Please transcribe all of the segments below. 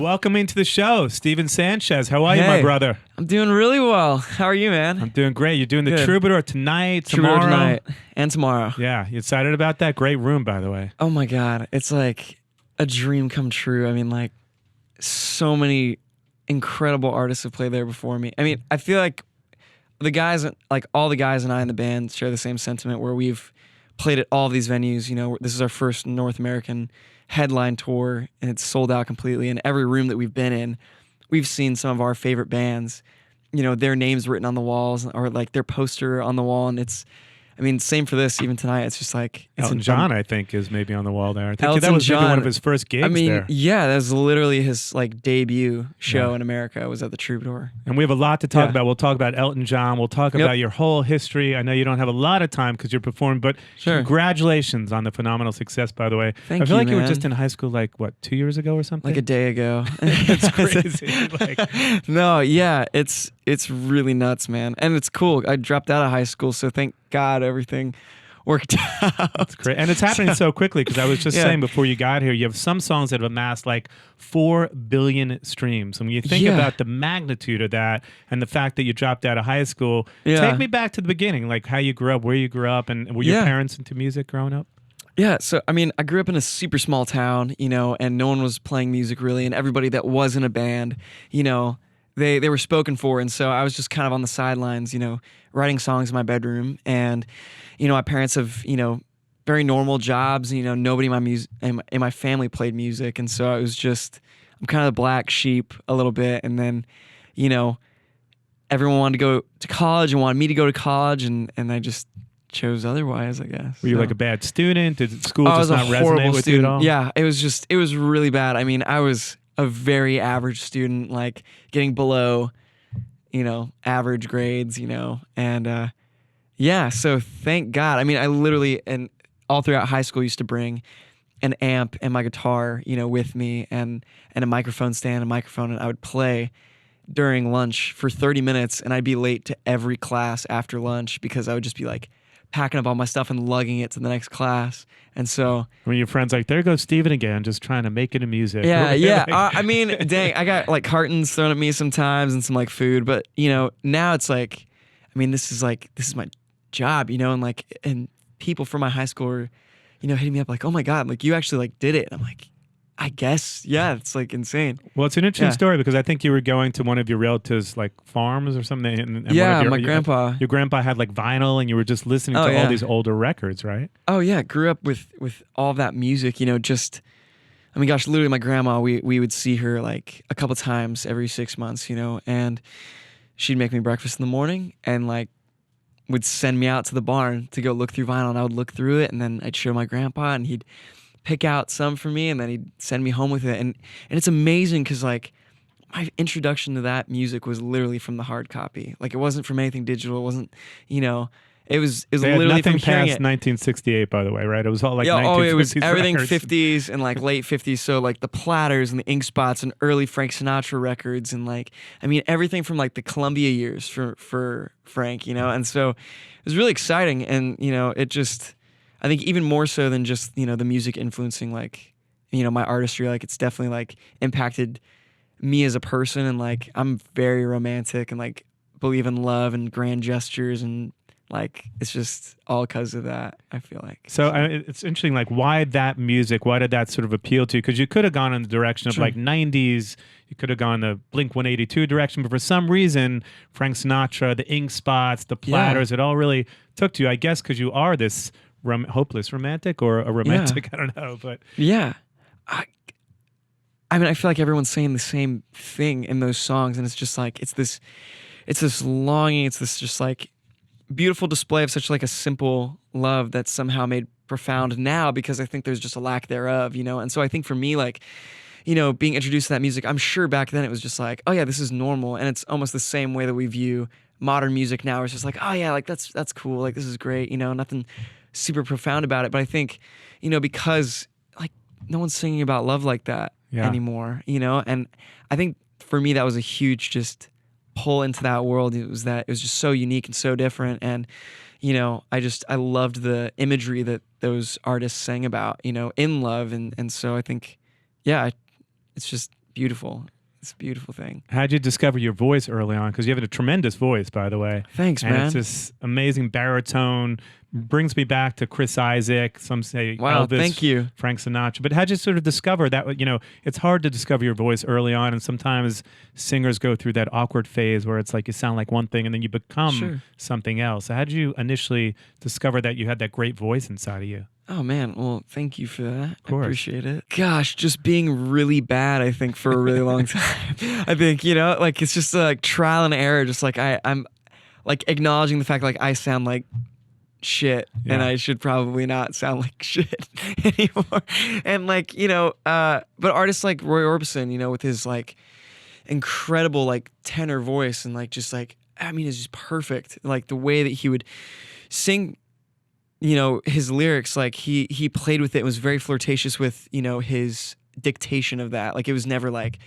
welcoming to the show, Stephen Sanchez. How are you, my brother? I'm doing really well. How are you, man? I'm doing great. You're doing the Good. Troubadour tonight, Troubadour tomorrow? tonight and tomorrow. Yeah, you excited about that? Great room, by the way. Oh my God. It's like a dream come true. I mean, like, so many incredible artists have played there before me. I mean, I feel like all the guys and I in the band share the same sentiment where we've played at all of these venues. You know, this is our first North American headline tour, and it's sold out completely. And every room that we've been in, we've seen some of our favorite bands, you know, their names written on the walls or like their poster on the wall. And it's, I mean, same for this, even tonight. It's just like... Elton John, I think, is maybe on the wall there. I think Elton that was John, maybe one of his first gigs there. Yeah, that was literally his like debut show in America. Was at the Troubadour. And we have a lot to talk about. We'll talk about Elton John. We'll talk about your whole history. I know you don't have a lot of time because you're performing, but congratulations on the phenomenal success, by the way. Thank you, I feel like man. you were just in high school, like, what, 2 years ago or something? Like a day ago. It's crazy. No, yeah, it's really nuts, man. And it's cool. I dropped out of high school, so thank God everything worked out. That's great. And it's happening so quickly because I was just saying before you got here, you have some songs that have amassed like 4 billion streams. And when you think about the magnitude of that and the fact that you dropped out of high school, take me back to the beginning, like how you grew up, where you grew up, and were your parents into music growing up? Yeah, so I mean, I grew up in a super small town, you know, and no one was playing music really, and everybody that was in a band, you know, they were spoken for, and so I was just kind of on the sidelines, you know, writing songs in my bedroom. And you know, my parents have, you know, very normal jobs. You know, nobody in my family played music, and so I was just, I'm kind of the black sheep a little bit. And then, you know, everyone wanted to go to college and wanted me to go to college, and I just chose otherwise, I guess. Were you like a bad student? Did school just not resonate with you at all? Yeah, it was really bad. I mean, I was a very average student, like getting below, you know, average grades, you know, and yeah, so thank God. I mean, I literally, and all throughout high school, used to bring an amp and my guitar, you know, with me, and a microphone stand, and I would play during lunch for 30 minutes, and I'd be late to every class after lunch because I would just be like packing up all my stuff and lugging it to the next class. And so when your friends like, there goes Stephen again, just trying to make it in music. Yeah. I mean, dang, I got like cartons thrown at me sometimes and some like food, but you know, now it's like, I mean, this is my job, you know, and people from my high school are, you know, hitting me up like, oh my God, like you actually like did it. And I'm like, I guess, yeah, it's like insane. Well, it's an interesting story because I think you were going to one of your relatives' like farms or something. And my grandpa. Your grandpa had like vinyl, and you were just listening to all these older records, right? Oh yeah, grew up with all that music, you know. Just, I mean, gosh, literally, my grandma. We would see her like a couple times every 6 months, you know, and she'd make me breakfast in the morning and like would send me out to the barn to go look through vinyl, and I would look through it, and then I'd show my grandpa, and he'd pick out some for me, and then he'd send me home with it. And it's amazing because like my introduction to that music was literally from the hard copy. Like it wasn't from anything digital. It wasn't, you know, it was literally from hearing it. 1968, by the way, right? It was all like 1950s it was everything records. 50s and like late 50s. So like the Platters and the Ink Spots and early Frank Sinatra records, and like, I mean, everything from like the Columbia years for Frank, you know. And so it was really exciting. And, you know, it just, I think even more so than just, you know, the music influencing like, you know, my artistry, like it's definitely like impacted me as a person. And like, I'm very romantic and like believe in love and grand gestures, and like, it's just all because of that, I feel like. So it's interesting, like why that music, why did that sort of appeal to you? Because you could have gone in the direction of like 90s, you could have gone the Blink-182 direction, but for some reason, Frank Sinatra, the Ink Spots, the Platters, it all really took to you, I guess, because you are this hopeless romantic or a romantic, I don't know, but I mean, I feel like everyone's saying the same thing in those songs, and it's just like it's this longing, it's this just like beautiful display of such like a simple love that's somehow made profound now because I think there's just a lack thereof, you know. And so I think for me, like, you know, being introduced to that music, I'm sure back then it was just like, oh yeah, this is normal, and it's almost the same way that we view modern music now. It's just like, oh yeah, like that's cool, like this is great, you know, nothing super profound about it. But I think, you know, because like no one's singing about love like that anymore, you know. And I think for me that was a huge just pull into that world. It was just so unique and so different. And you know, I loved the imagery that those artists sang about, you know, in love. And so I think, yeah, it's just beautiful. It's a beautiful thing. How'd you discover your voice early on? Because you have a tremendous voice, by the way. Thanks, and man. It's this amazing baritone. Brings me back to Chris Isaac. Some say Wow, Elvis, thank you. Frank Sinatra. But how'd you sort of discover that? You know, it's hard to discover your voice early on, and sometimes singers go through that awkward phase where it's like you sound like one thing and then you become something else. So how'd you initially discover that you had that great voice inside of you? Oh man, well, thank you for that. Of course. I appreciate it. Gosh, just being really bad, I think, for a really long time. I think, you know, like it's just like trial and error. Just like I'm like acknowledging the fact like I sound like shit and I should probably not sound like shit anymore. And like, you know, but artists like Roy Orbison, you know, with his like incredible like tenor voice and like just like, I mean, it's just perfect. Like the way that he would sing, you know, his lyrics, like he played with it, was very flirtatious with, you know, his dictation of that. Like it was never like,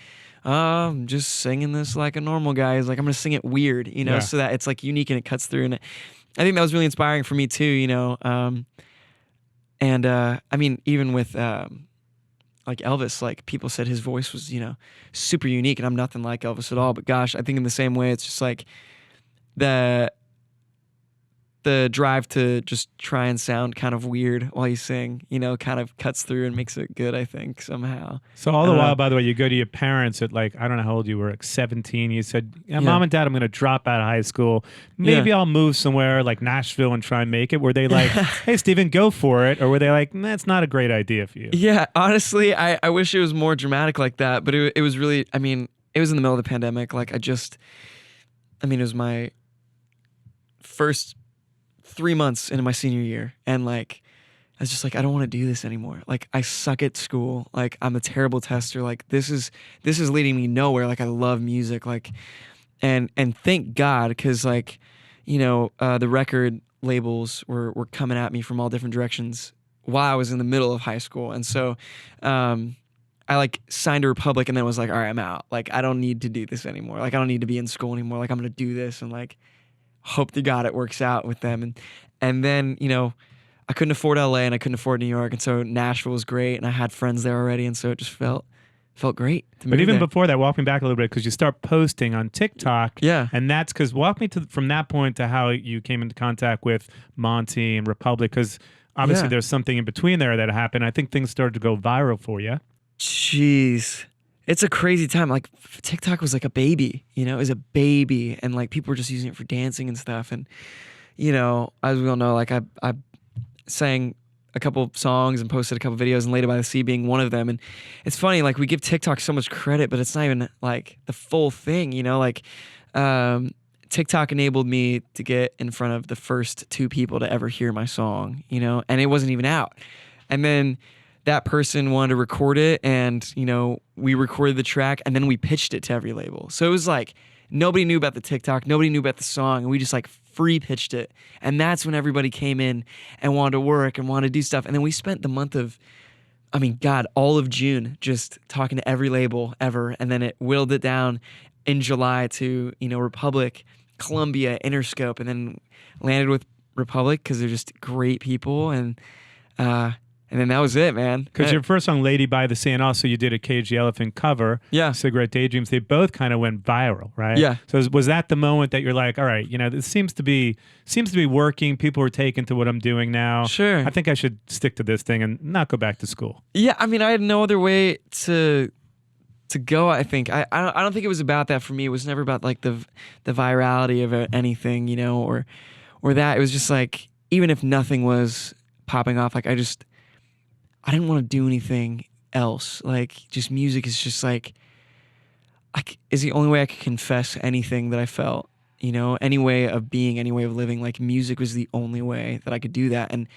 oh, I'm just singing this like a normal guy. He's like, I'm gonna sing it weird, you know, so that it's like unique and it cuts through. And I think that was really inspiring for me too, you know. I mean, even with like Elvis, like people said his voice was, you know, super unique, and I'm nothing like Elvis at all. But gosh, I think in the same way, it's just like the drive to just try and sound kind of weird while you sing, you know, kind of cuts through and makes it good, I think, somehow. So all the while, by the way, you go to your parents at like, I don't know how old you were, like 17. You said, Mom and Dad, I'm going to drop out of high school. Maybe I'll move somewhere like Nashville and try and make it. Were they like, hey, Stephen, go for it? Or were they like, that's not a great idea for you? Yeah, honestly, I wish it was more dramatic like that. But it was really, I mean, it was in the middle of the pandemic. Like it was my first 3 months into my senior year, and like I was just like, I don't want to do this anymore. Like I suck at school. Like I'm a terrible tester. Like this is leading me nowhere. Like I love music. Like and thank God, because like, you know, the record labels were coming at me from all different directions while I was in the middle of high school, and so I like signed to Republic, and then was like, all right, I'm out. Like I don't need to do this anymore. Like I don't need to be in school anymore. Like I'm gonna do this, and like hope to God it works out with them. And then, you know, I couldn't afford LA and I couldn't afford New York. And so Nashville was great. And I had friends there already. And so it just felt great to But move even there. before that, walk me back a little bit, because you start posting on TikTok. Yeah. And that's because, walk me from that point to how you came into contact with Monty and Republic, because obviously there's something in between there that happened. I think things started to go viral for you. Jeez. It's a crazy time. Like TikTok was like a baby, you know, it was a baby, and like people were just using it for dancing and stuff. And, you know, as we all know, like I sang a couple songs and posted a couple videos, and Later by the Sea being one of them. And it's funny, like we give TikTok so much credit, but it's not even like the full thing, you know, like TikTok enabled me to get in front of the first 2 people to ever hear my song, you know, and it wasn't even out. And then that person wanted to record it, and, you know, we recorded the track, and then we pitched it to every label. So it was like, nobody knew about the TikTok, nobody knew about the song, and we just like free pitched it. And that's when everybody came in and wanted to work and wanted to do stuff. And then we spent the month of, I mean, God, all of June just talking to every label ever. And then it whittled it down in July to, you know, Republic, Columbia, Interscope, and then landed with Republic because they're just great people. And then that was it, man. Because your first song, Lady by the Sea, and also you did a Cage the Elephant cover, Cigarette Daydreams, they both kind of went viral, right? Yeah. So was that the moment that you're like, all right, you know, this seems to be working. People are taken to what I'm doing now. Sure. I think I should stick to this thing and not go back to school. Yeah, I mean, I had no other way to go, I think. I don't think it was about that for me. It was never about like the virality of anything, you know, or that. It was just like, even if nothing was popping off, like I didn't want to do anything else. Like, just music is just like, is the only way I could confess anything that I felt, you know, any way of being, any way of living. Like, music was the only way that I could do that. And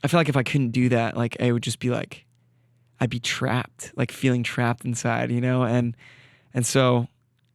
I feel like if I couldn't do that, like, I would just be like, I'd be trapped, like feeling trapped inside, you know? And so,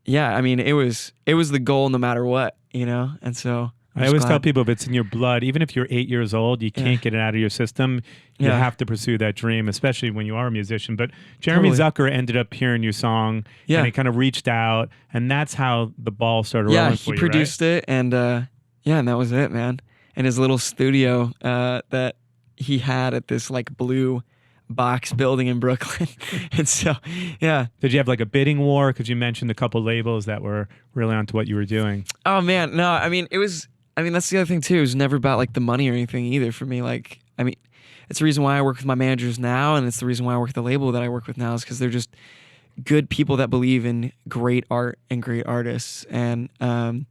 yeah, I mean, it was the goal no matter what, you know? And so I always tell people, if it's in your blood, even if you're 8 years old, you can't get it out of your system. You have to pursue that dream, especially when you are a musician. But Jeremy Zucker ended up hearing your song, and he kind of reached out, and that's how the ball started rolling for you, he produced it, and and that was it, man. In his little studio that he had at this like blue box building in Brooklyn. And so, yeah. Did you have like a bidding war? Because you mentioned a couple labels that were really onto what you were doing. Oh man, no, I mean, that's the other thing too. It was never about like the money or anything either for me. Like, I mean, it's the reason why I work with my managers now, and it's the reason why I work at the label that I work with now, is because they're just good people that believe in great art and great artists, and that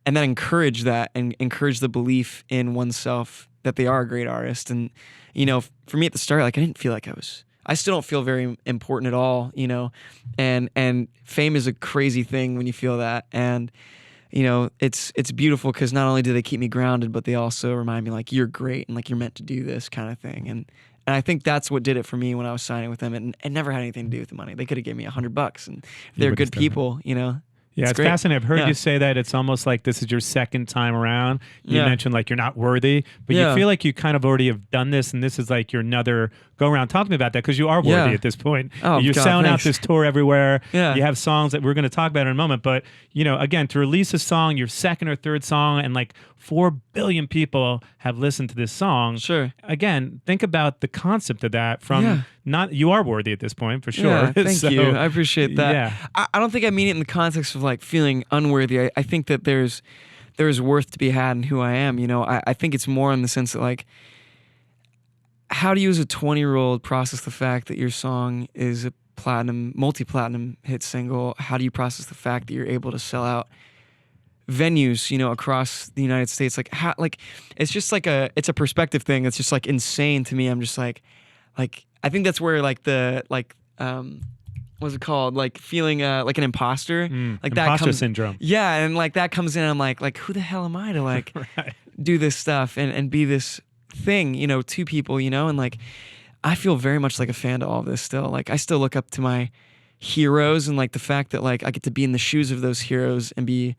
encourage that and encourage the belief in oneself that they are a great artist. And, you know, for me at the start, like I didn't feel like I still don't feel very important at all, you know, and fame is a crazy thing when you feel that. And, you know, it's beautiful because not only do they keep me grounded, but they also remind me like, you're great and like you're meant to do this kind of thing. And I think that's what did it for me when I was signing with them. And it never had anything to do with the money. They could have given me $100, and they're good people, you know. Yeah, it's fascinating. I've heard you say that it's almost like this is your second time around. You mentioned like you're not worthy, but you feel like you kind of already have done this, and this is like your another go around. Talk to me about that, because you are worthy at this point. Oh, you're selling out this tour everywhere. Yeah. You have songs that we're going to talk about in a moment, but you know, again, to release a song, your second or third song, and like 4 billion people have listened to this song. Sure. Again, think about the concept of that from not, you are worthy at this point for sure. Yeah, thank you. I appreciate that. Yeah. I don't think I mean it in the context of like feeling unworthy. I think that there's worth to be had in who I am. You know, I think it's more in the sense that like, how do you as a 20-year-old process the fact that your song is a multi-platinum hit single? How do you process the fact that you're able to sell out venues, you know, across the United States? Like, how, like, it's just like it's a perspective thing. It's just like insane to me. I'm just like, I think that's where like what's it called? Like feeling like an imposter, like that imposter syndrome. Yeah, and like that comes in. And I'm like who the hell am I to like do this stuff and be this thing, you know, to people, you know? And like, I feel very much like a fan to all of this still. Like, I still look up to my heroes, and like the fact that like I get to be in the shoes of those heroes and be,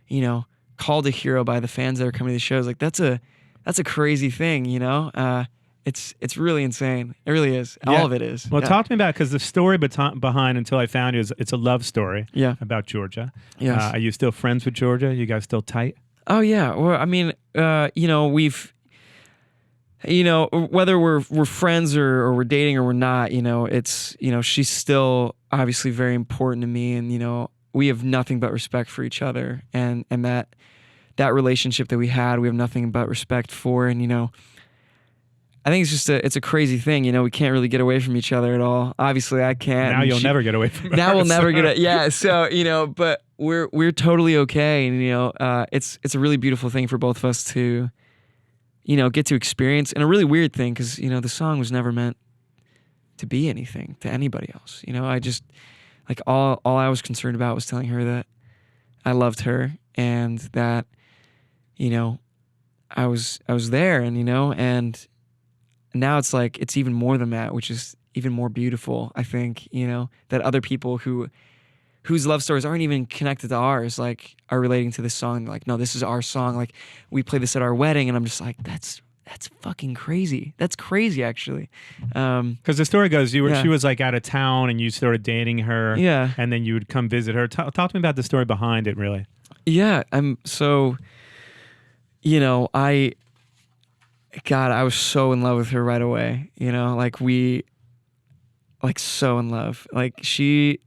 you know, called a hero by the fans that are coming to the shows. Like that's a crazy thing, you know? It's really insane. It really is. Yeah. All of it is. Well, talk to me about, because the story behind Until I Found You is it's a love story. About Georgia. Yes. Are you still friends with Georgia? You guys still tight? Oh yeah. Well, I mean, you know, whether we're friends or we're dating or we're not, you know, it's, you know, she's still obviously very important to me, and you know, we have nothing but respect for each other, and that relationship that we had, we have nothing but respect for. And you know, I think it's just it's a crazy thing, you know. We can't really get away from each other at all. Obviously, I can't. Now you'll never get away from her. Now we'll never get it. Yeah. So you know, but we're totally okay, and you know, it's a really beautiful thing for both of us to, you know, get to experience, and a really weird thing because you know the song was never meant to be anything to anybody else. You know, I just like all I was concerned about was telling her that I loved her, and that, you know, I was there, and you know, and now it's like it's even more than that, which is even more beautiful. I think, you know, that other people whose love stories aren't even connected to ours, like, are relating to this song. Like, no, this is our song. Like, we play this at our wedding, and I'm just like, that's fucking crazy. That's crazy, actually. Because the story goes, she was like out of town, and you started dating her. Yeah. And then you would come visit her. Talk to me about the story behind it, really. Yeah. So, you know, I was so in love with her right away. You know, like so in love. Like she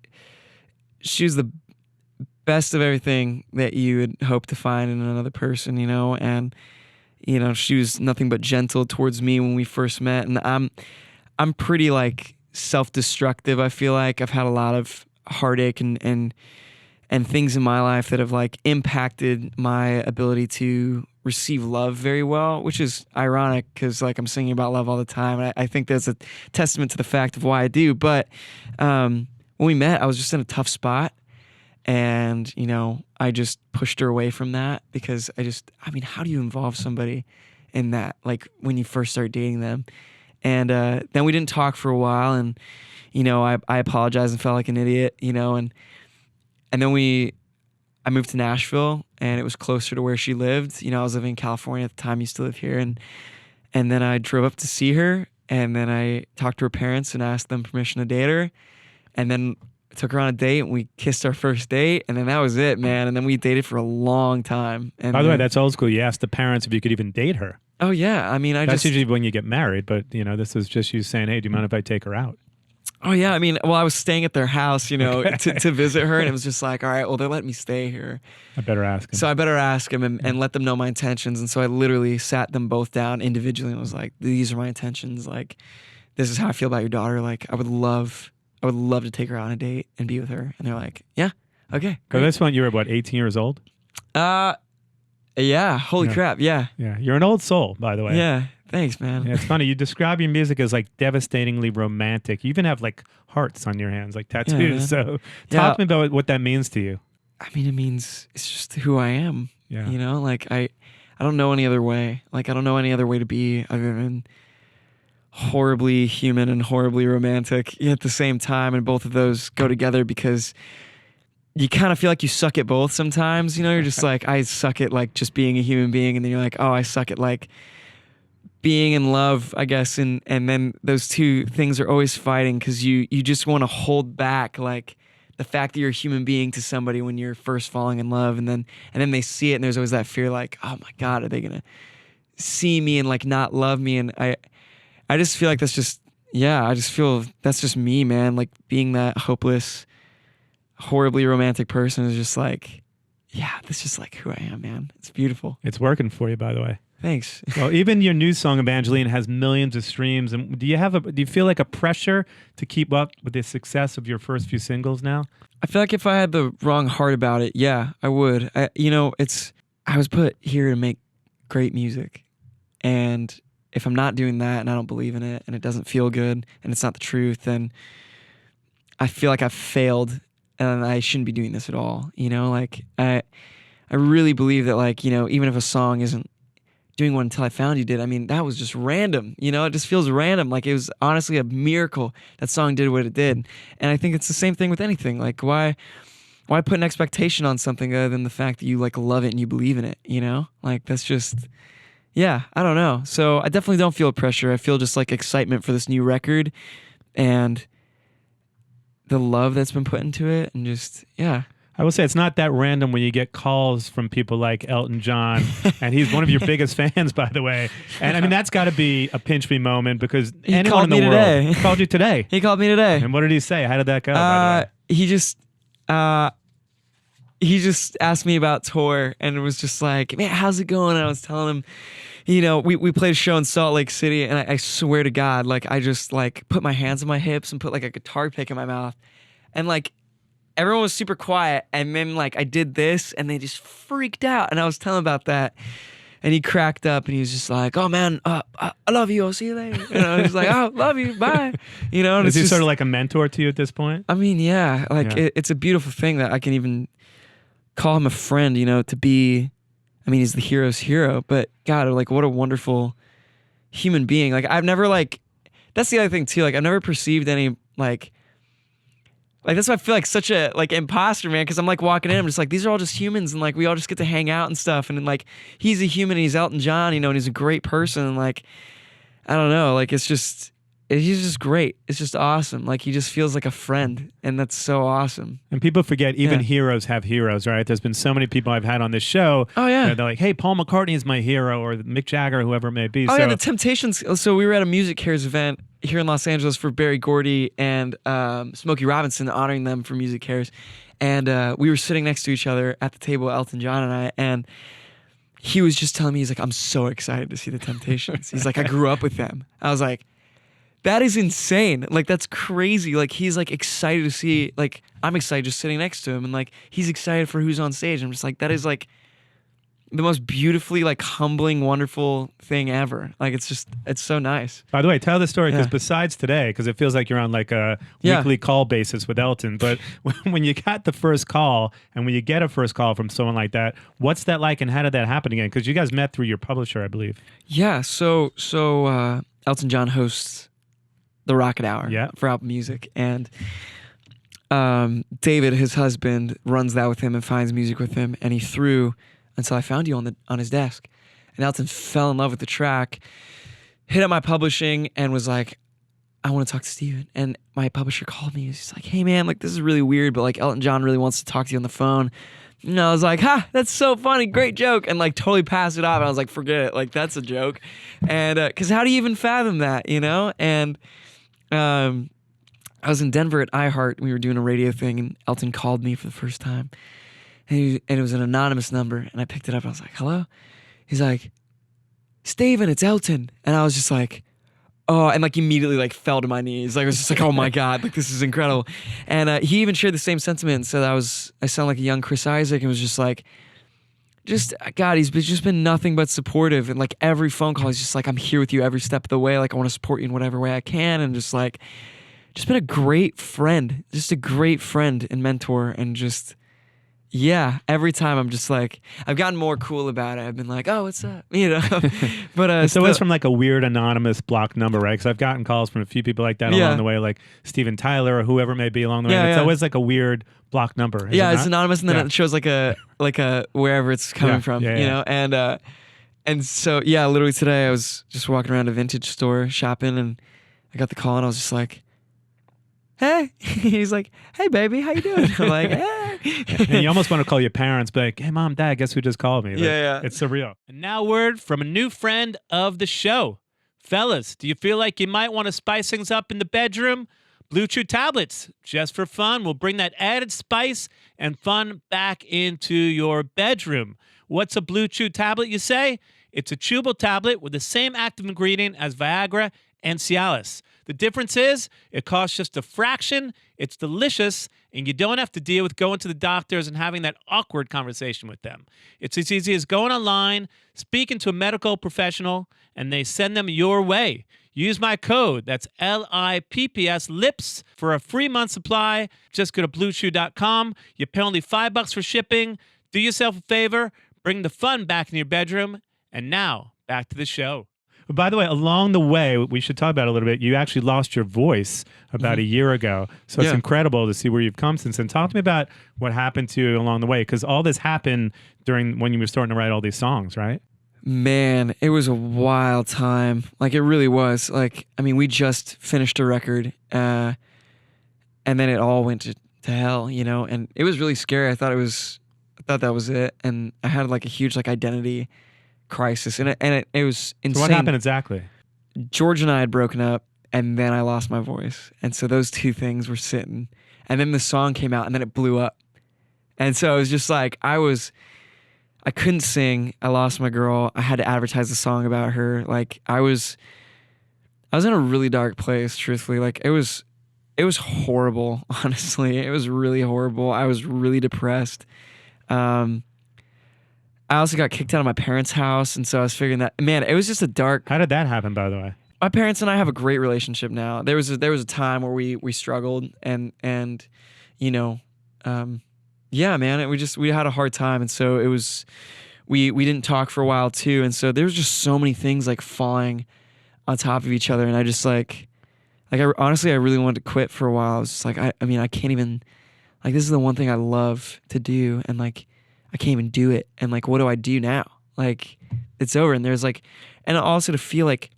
was the best of everything that you would hope to find in another person, you know, and you know, she was nothing but gentle towards me when we first met, and I'm pretty like self-destructive. I feel like I've had a lot of heartache and things in my life that have like impacted my ability to receive love very well, which is ironic because like I'm singing about love all the time, and I think that's a testament to the fact of why I do. But when we met, I was just in a tough spot, and you know, I just pushed her away from that because I mean, how do you involve somebody in that, like when you first start dating them? And then we didn't talk for a while, and you know, I apologized and felt like an idiot, you know, and then I moved to Nashville, and it was closer to where she lived. You know, I was living in California at the time, used to live here, and then I drove up to see her, and then I talked to her parents and asked them permission to date her, and then took her on a date, and we kissed our first date, and then that was it, man. And then we dated for a long time. And by the way, that's old school. You asked the parents if you could even date her. Oh yeah, I mean, That's usually when you get married, but this is just you saying, "Hey, do you mind if I take her out?" Oh yeah, I mean, well, I was staying at their house, Okay. to visit her, and it was just like, all right, well, they're letting me stay here, I better ask him. so I better ask him and let them know my intentions. And so I literally sat them both down individually and was like, these are my intentions. Like, this is how I feel about your daughter. Like, I would love to take her out on a date and be with her. And they're like, yeah, okay, So great. this one, you were what, 18 years old? Yeah, holy crap, yeah. Yeah, you're an old soul, by the way. Yeah, thanks, man. Yeah, it's funny. You describe your music as like devastatingly romantic. You even have like hearts on your hands, like tattoos. Yeah, So talk to me about what that means to you. I mean, it's just who I am. Yeah. Like I don't know any other way. Like I don't know any other way to be other than horribly human and horribly romantic at the same time. And both of those go together because you kind of feel like you suck at both sometimes. You're just like, I suck at like just being a human being. And then you're like, oh, I suck at like being in love, I guess. And then those two things are always fighting because you just want to hold back like the fact that you're a human being to somebody when you're first falling in love. And then they see it and there's always that fear like, oh my God, are they going to see me and like not love me? And I just feel like that's just, I just feel that's just me, man. Like being that hopeless, horribly romantic person is just like, that's just like who I am, man. It's beautiful. It's working for you, by the way. Thanks. Well, even your new song Evangeline has millions of streams. And do you feel like a pressure to keep up with the success of your first few singles now? I feel like if I had the wrong heart about it, yeah, I would. I was put here to make great music. And if I'm not doing that and I don't believe in it and it doesn't feel good and it's not the truth, then I feel like I've failed and I shouldn't be doing this at all. Like I really believe that like, even if a song isn't doing what Until I Found You did, I mean, that was just random. It just feels random. Like it was honestly a miracle that song did what it did. And I think it's the same thing with anything. Like why put an expectation on something other than the fact that you like love it and you believe in it, Like that's just, I don't know. So I definitely don't feel pressure. I feel just like excitement for this new record and the love that's been put into it and just, I will say it's not that random when you get calls from people like Elton John, and he's one of your biggest fans, by the way. And I mean, that's got to be a pinch me moment because anyone in the world called you today. He called me today. And what did he say? How did that go? By the way? He just asked me about tour and it was just like, man, how's it going? And I was telling him, we played a show in Salt Lake City and I swear to God, like I just like put my hands on my hips and put like a guitar pick in my mouth and like everyone was super quiet and then like I did this and they just freaked out and I was telling him about that and he cracked up and he was just like, oh man, I love you, I'll see you later. I was like, oh, love you, bye. And is he sort of like a mentor to you at this point? I mean, it's a beautiful thing that I can even call him a friend, to be, I mean, he's the hero's hero, but God, like what a wonderful human being. Like I've never like, that's the other thing too. Like I've never perceived any like that's why I feel like such a like imposter, man. Cause I'm like walking in, I'm just like, these are all just humans and like, we all just get to hang out and stuff. And then like, he's a human and he's Elton John, and he's a great person. And like, I don't know, like he's just great. It's just awesome. Like he just feels like a friend and that's so awesome. And people forget even heroes have heroes, right? There's been so many people I've had on this show. Oh yeah. They're like, hey, Paul McCartney is my hero or Mick Jagger, whoever it may be. Oh yeah, the Temptations. So we were at a Music Cares event here in Los Angeles for Berry Gordy and Smokey Robinson, honoring them for Music Cares. And we were sitting next to each other at the table, Elton John and I, and he was just telling me, he's like, I'm so excited to see the Temptations. He's like, I grew up with them. I was like, that is insane. Like, that's crazy. Like, he's like excited to see, like, I'm excited just sitting next to him. And like, he's excited for who's on stage. I'm just like, that is like the most beautifully like humbling, wonderful thing ever. Like, it's so nice. By the way, tell the story because besides today, because it feels like you're on like a weekly call basis with Elton. But when you got the first call and when you get a first call from someone like that, what's that like and how did that happen again? Because you guys met through your publisher, I believe. Yeah. So Elton John hosts the Rocket Hour for Apple Music, and David, his husband, runs that with him and finds music with him, and he threw Until I Found You on his desk, and Elton fell in love with the track, hit up my publishing, and was like, I want to talk to Stephen. And my publisher called me. He's just like, hey man, like this is really weird, but like Elton John really wants to talk to you on the phone. And I was like, ha, that's so funny, great joke. And like totally passed it off. And I was like, forget it, like that's a joke. And cause how do you even fathom that, you know? And I was in Denver at iHeart. We were doing a radio thing and Elton called me for the first time. And it was an anonymous number. And I picked it up. And I was like, hello? He's like, Stephen, it's Elton. And I was just like, oh, and like immediately like fell to my knees. Like I was just like, oh my God, like this is incredible. And he even shared the same sentiment. So I sound like a young Chris Isaac and was just like, God, he's just been nothing but supportive. And like every phone call, he's just like, I'm here with you every step of the way. Like I want to support you in whatever way I can. And just been a great friend, just a great friend and mentor. And just, yeah, every time I'm just like, I've gotten more cool about it. I've been like, oh, what's up? You know, but so it's from like a weird anonymous block number, right? Because I've gotten calls from a few people like that along the way, like Steven Tyler or whoever it may be along the way. And it's always like a weird block number. It's anonymous, and then it shows like a wherever it's coming from, you know. And so literally today I was just walking around a vintage store shopping, and I got the call, and I was just like, hey. He's like, hey baby, how you doing? I'm like, hey. And you almost want to call your parents, be like, hey mom, dad, guess who just called me? Like, yeah. It's surreal. And now word from a new friend of the show. Fellas, do you feel like you might want to spice things up in the bedroom? Blue Chew tablets, just for fun, will bring that added spice and fun back into your bedroom. What's a Blue Chew tablet, you say? It's a chewable tablet with the same active ingredient as Viagra and Cialis. The difference is it costs just a fraction, it's delicious, and you don't have to deal with going to the doctors and having that awkward conversation with them. It's as easy as going online, speaking to a medical professional, and they send them your way. Use my code, that's LIPPS, LIPS, for a free month supply. Just go to bluechew.com. You pay only $5 for shipping. Do yourself a favor, bring the fun back in your bedroom, and now back to the show. But by the way, along the way, we should talk about it a little bit. You actually lost your voice about a year ago. So it's incredible to see where you've come since then. Talk to me about what happened to you along the way, because all this happened during when you were starting to write all these songs, right? Man, it was a wild time. Like it really was. Like, I mean, we just finished a record and then it all went to hell, you know, and it was really scary. I thought that was it. And I had like a huge like identity crisis, and it was insane. So what happened exactly? George and I had broken up, and then I lost my voice, and so those two things were sitting, and then the song came out, and then it blew up, and so it was just like I couldn't sing. I lost my girl. I had to advertise the song about her. Like I was in a really dark place, truthfully. Like it was horrible. Honestly, it was really horrible. I was really depressed. I also got kicked out of my parents' house, and so I was figuring that, man, it was just a dark. How did that happen, by the way? My parents and I have a great relationship now. There was a time where we struggled, and you know, yeah, man, we had a hard time, and so it was we didn't talk for a while too, and so there was just so many things like falling on top of each other, and I just like I honestly I really wanted to quit for a while. I was just like I mean I can't even, like, this is the one thing I love to do, and like I can't even do it. And like, what do I do now? Like, it's over. And there's like, and also to feel like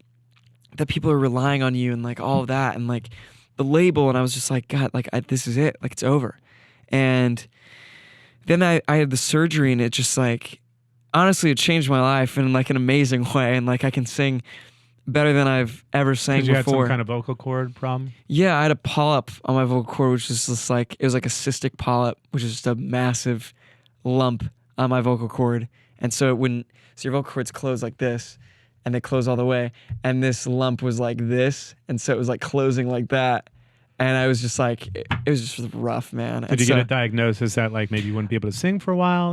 that people are relying on you and like all of that and like the label. And I was just like, God, like this is it. Like it's over. And then I had the surgery, and it just like, honestly, it changed my life in like an amazing way. And like I can sing better than I've ever sang before. You had some kind of vocal cord problem? Yeah, I had a polyp on my vocal cord, which was just like, it was like a cystic polyp, which is just a massive lump on my vocal cord. And so your vocal cords close like this, and they close all the way, and this lump was like this, and so it was like closing like that, and I was just like, it was just rough, man. Did you get a diagnosis that like maybe you wouldn't be able to sing for a while?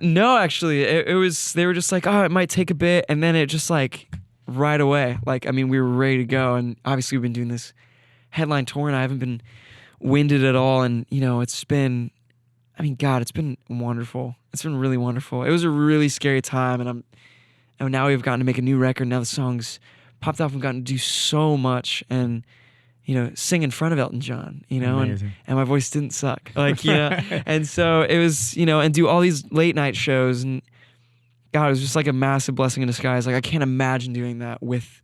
No, actually, it was, they were just like, oh, it might take a bit, and then it just like right away, like, I mean, we were ready to go, and obviously we've been doing this headline tour, and I haven't been winded at all, and you know, it's been, I mean, God, it's been wonderful. It's been really wonderful. It was a really scary time, and now we've gotten to make a new record. Now the songs popped off and gotten to do so much, and you know, sing in front of Elton John, you know, and my voice didn't suck, like, you know, and so it was, you know, and do all these late night shows, and God, it was just like a massive blessing in disguise. Like I can't imagine doing that with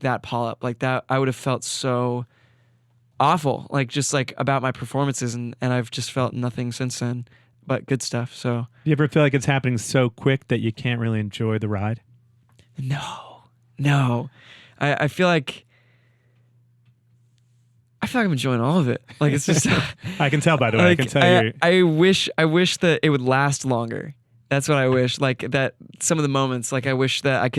that polyp. Like that, I would have felt so awful, like just like about my performances, and I've just felt nothing since then but good stuff. So You ever feel like it's happening so quick that you can't really enjoy the ride? no. I feel like I'm enjoying all of it. Like it's just I can tell, by the way. like, I can tell you. I wish that it would last longer. That's what I wish. Like that some of the moments, like I wish I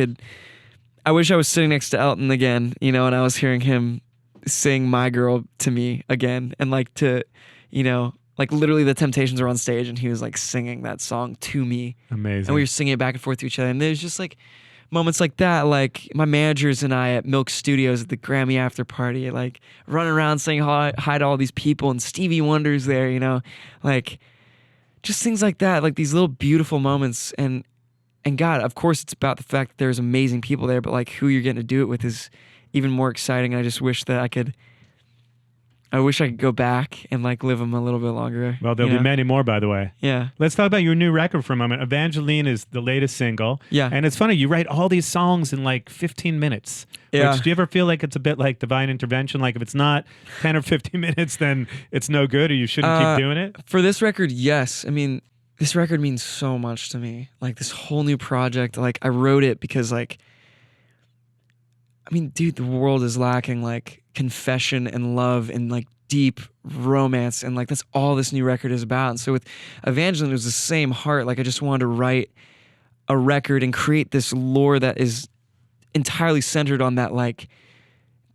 was sitting next to Elton again, you know, and I was hearing him sing My Girl to me again, and like to, you know, like literally the Temptations were on stage and he was like singing that song to me. Amazing. And we were singing it back and forth to each other. And there's just like moments like that, like my managers and I at Milk Studios at the Grammy after party, like running around saying hi to all these people, and Stevie Wonder's there, you know, like just things like that, like these little beautiful moments. And God, of course it's about the fact that there's amazing people there, but like who you're getting to do it with is even more exciting. I just wish that I could go back and like live them a little bit longer. Well, there'll be many more, by the way. Yeah. Let's talk about your new record for a moment. Evangeline is the latest single. Yeah. And it's funny, you write all these songs in like 15 minutes. Yeah. Which, do you ever feel like it's a bit like divine intervention? Like if it's not 10 or 15 minutes, then it's no good or you shouldn't keep doing it? For this record, yes. I mean, this record means so much to me. Like this whole new project, like I wrote it because like, I mean, dude, the world is lacking like confession and love and like deep romance, and like that's all this new record is about. And so with Evangeline, it was the same heart. Like I just wanted to write a record and create this lore that is entirely centered on that, like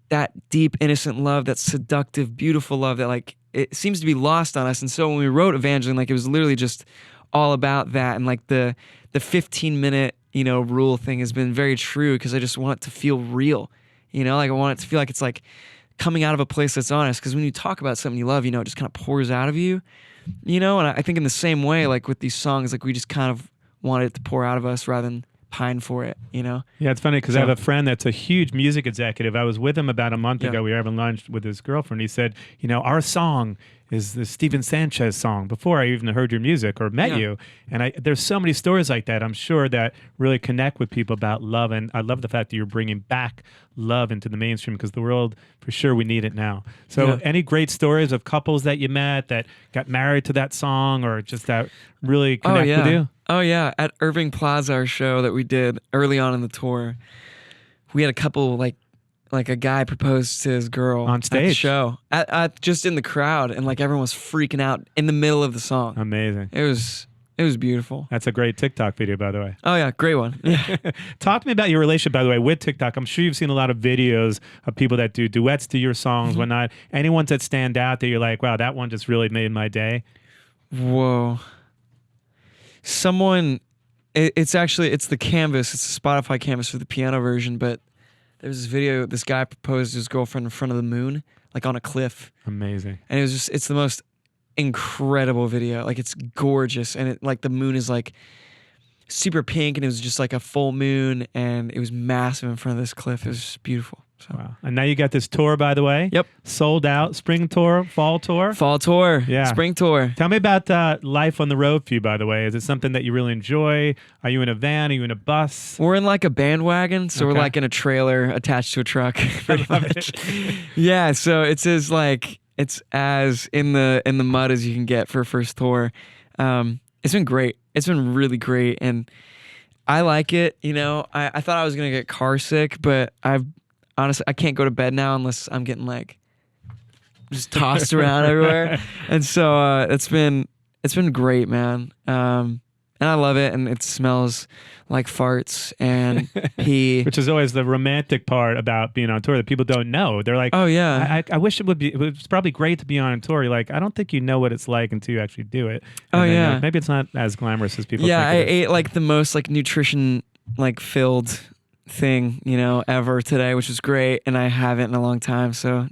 that deep, innocent love, that seductive, beautiful love that like it seems to be lost on us. And so when we wrote Evangeline, like it was literally just all about that. And like the 15-minute, you know, rule thing has been very true because I just want it to feel real. You know, like I want it to feel like it's like coming out of a place that's honest. Because when you talk about something you love, you know, it just kind of pours out of you. You know, and I think in the same way, like with these songs, like we just kind of want it to pour out of us rather than pine for it, you know? Yeah, it's funny because I have a friend that's a huge music executive. I was with him about a month ago. We were having lunch with his girlfriend. He said, you know, our song is the Stephen Sanchez song before I even heard your music or met you. And there's so many stories like that, I'm sure, that really connect with people about love. And I love the fact that you're bringing back love into the mainstream because the world, for sure, we need it now. So any great stories of couples that you met that got married to that song or just that really connect with you? Oh, yeah. At Irving Plaza, our show that we did early on in the tour, we had a couple, like a guy proposed to his girl on stage at the show, just in the crowd, and like everyone was freaking out in the middle of the song. Amazing. It was beautiful. That's a great TikTok video, by the way. Oh yeah, great one. Yeah. Talk to me about your relationship, by the way, with TikTok. I'm sure you've seen a lot of videos of people that do duets to your songs, whatnot. Any ones that stand out that you're like, wow, that one just really made my day? Whoa. It's the canvas. It's the Spotify canvas for the piano version, but there's this video, this guy proposed to his girlfriend in front of the moon, like on a cliff. Amazing. And it's the most incredible video. Like it's gorgeous. And it like the moon is like super pink and it was just like a full moon and it was massive in front of this cliff. It was beautiful. So. Wow. And now you got this tour, by the way. Yep. Sold out. Spring tour, fall tour? Fall tour. Yeah. Spring tour. Tell me about life on the road for you, by the way. Is it something that you really enjoy? Are you in a van? Are you in a bus? We're in like a bandwagon. So we're like in a trailer attached to a truck. Pretty much. Yeah. So it's as in the mud as you can get for a first tour. It's been great. It's been really great. And I like it. You know, I thought I was going to get car sick, but honestly, I can't go to bed now unless I'm getting like just tossed around everywhere. And so it's been great, man. And I love it. And it smells like farts and pee. Which is always the romantic part about being on tour that people don't know. They're like, oh yeah, I wish it was probably great to be on tour. You're like, I don't think you know what it's like until you actually do it. And then, yeah. Maybe it's not as glamorous as people think I it is. ate like the most like nutrition like filled thing, you know, ever today, which was great, and I haven't in a long time, so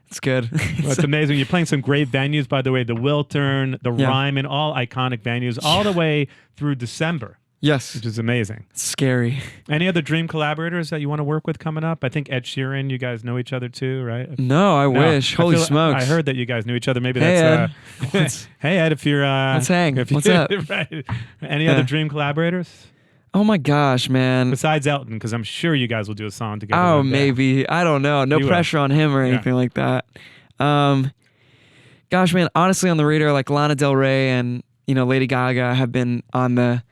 it's good. Well, it's amazing. You're playing some great venues, by the way, the Wiltern, the Ryman, all iconic venues, all the way through December. Yes. Which is amazing. It's scary. Any other dream collaborators that you want to work with coming up? I think Ed Sheeran, you guys know each other too, right? No, I wish. Holy smokes. I heard that you guys knew each other. Maybe hey, that's... Ed. hey, Ed, if you're... Let's hang. What's up? Right. Any other dream collaborators? Oh my gosh, man. Besides Elton, because I'm sure you guys will do a song together. Oh, one day. maybe. I don't know. No You will. pressure on him or anything like that. Gosh, man, honestly on the radar, like Lana Del Rey and, Lady Gaga have been on the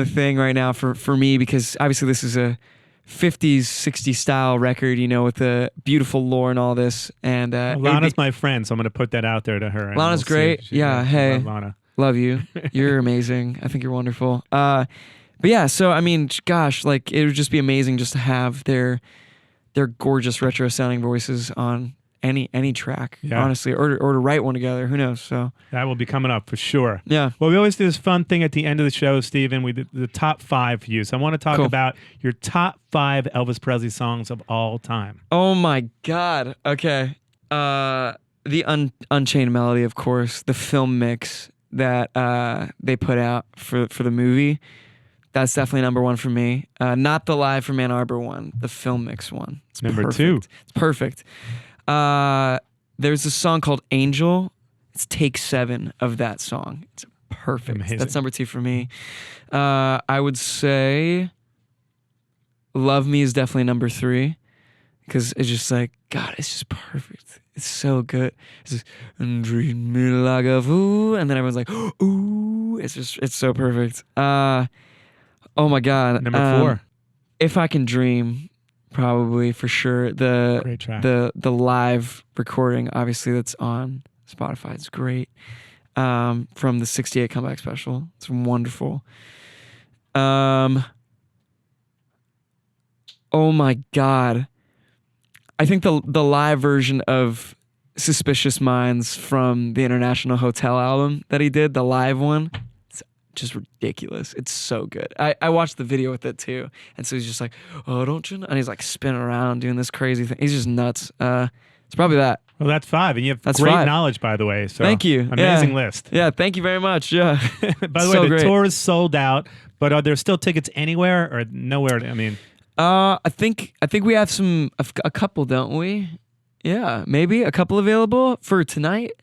thing right now for me, because obviously this is a 50s, 60s style record, with the beautiful lore and all this. And Lana's my friend, so I'm going to put that out there to her. Lana's great. Yeah, hey. Love Lana. Love you. You're amazing. I think you're wonderful. But yeah, so I mean, gosh, like it would just be amazing just to have their gorgeous retro sounding voices on any track, honestly, or to write one together. Who knows? So that will be coming up for sure. Yeah. Well, we always do this fun thing at the end of the show, Stephen. We did the top 5 for you. So I want to talk about your top 5 Elvis Presley songs of all time. Oh my God. Okay. The Unchained Melody, of course. The film mix that they put out for the movie. That's definitely number 1 for me. Not the live from Ann Arbor one, the film mix one. It's number perfect. 2. It's perfect. There's a song called Angel. It's take 7 of that song. It's perfect. Amazing. That's number 2 for me. I would say Love Me is definitely number 3, because it's just like, God, it's just perfect. It's so good. It's just, and treat me like a fool, and then everyone's like, ooh. It's so perfect. Oh my God. Number 4. If I Can Dream, probably for sure. Great track. The live recording, obviously, that's on Spotify. It's great. From the '68 comeback special. It's wonderful. Oh my God. I think the live version of Suspicious Minds from the International Hotel album that he did, the live one, it's just ridiculous. It's so good. I watched the video with it too. And so he's just like, oh, don't you know? And he's like spinning around doing this crazy thing. He's just nuts. It's probably that. Well, that's 5. And you have That's great 5. knowledge, by the way. So thank you. Amazing list. Yeah, thank you very much. Yeah. By the way, the tour is sold out, but are there still tickets anywhere or nowhere? I mean... I think we have a couple, don't we? Yeah, maybe a couple available for tonight.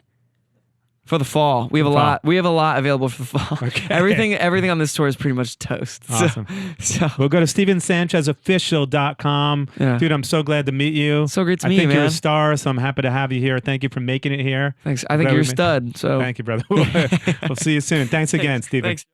For the fall, we have a lot. We have a lot available for the fall. Okay. Everything on this tour is pretty much toast. Awesome. So we'll go to StephenSanchezOfficial.com. Yeah. Dude, I'm so glad to meet you. So great to meet you, man. I think you're a man. star, so I'm happy to have you here. Thank you for making it here. Thanks. I think you're a stud. So thank you, brother. We'll see you soon. Thanks again, Stephen. Thanks.